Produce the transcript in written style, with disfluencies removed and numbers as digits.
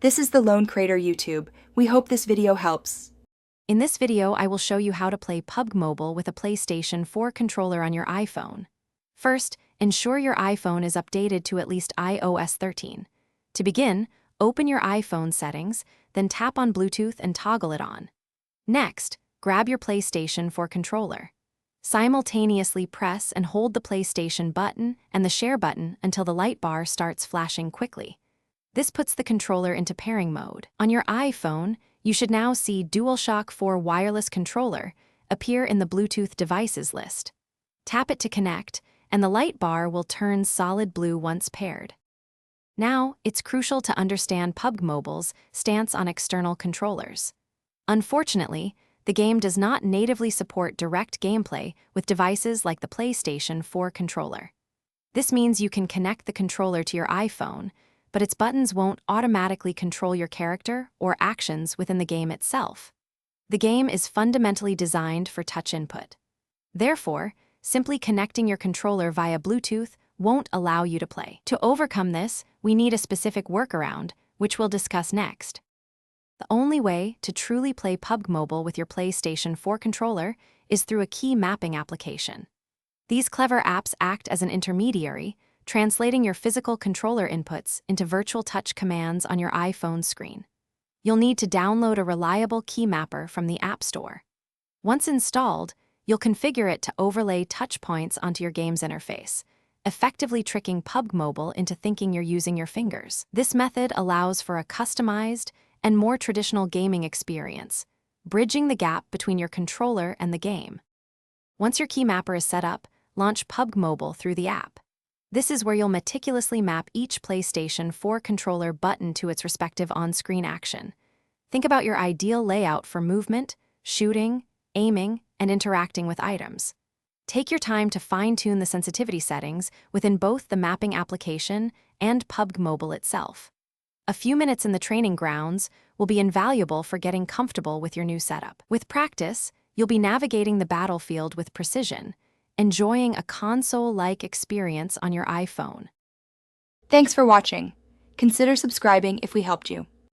This is the Lone Crater YouTube. We hope this video helps. In this video, I will show you how to play PUBG Mobile with a PlayStation 4 controller on your iPhone. First, ensure your iPhone is updated to at least iOS 13. To begin, open your iPhone settings, then tap on Bluetooth and toggle it on. Next, grab your PlayStation 4 controller. Simultaneously press and hold the PlayStation button and the share button until the light bar starts flashing quickly. This puts the controller into pairing mode. On your iPhone, you should now see DualShock 4 Wireless Controller appear in the Bluetooth devices list. Tap it to connect, and the light bar will turn solid blue once paired. Now, it's crucial to understand PUBG Mobile's stance on external controllers. Unfortunately, the game does not natively support direct gameplay with devices like the PlayStation 4 controller. This means you can connect the controller to your iPhone, but its buttons won't automatically control your character or actions within the game itself. The game is fundamentally designed for touch input. Therefore, simply connecting your controller via Bluetooth won't allow you to play. To overcome this, we need a specific workaround, which we'll discuss next. The only way to truly play PUBG Mobile with your PlayStation 4 controller is through a key mapping application. These clever apps act as an intermediary, translating your physical controller inputs into virtual touch commands on your iPhone screen. You'll need to download a reliable key mapper from the App Store. Once installed, you'll configure it to overlay touch points onto your game's interface, effectively tricking PUBG Mobile into thinking you're using your fingers. This method allows for a customized and more traditional gaming experience, bridging the gap between your controller and the game. Once your key mapper is set up, launch PUBG Mobile through the app. This is where you'll meticulously map each PlayStation 4 controller button to its respective on-screen action. Think about your ideal layout for movement, shooting, aiming, and interacting with items. Take your time to fine-tune the sensitivity settings within both the mapping application and PUBG Mobile itself. A few minutes in the training grounds will be invaluable for getting comfortable with your new setup. With practice, you'll be navigating the battlefield with precision, enjoying a console-like experience on your iPhone. Thanks for watching. Consider subscribing if we helped you.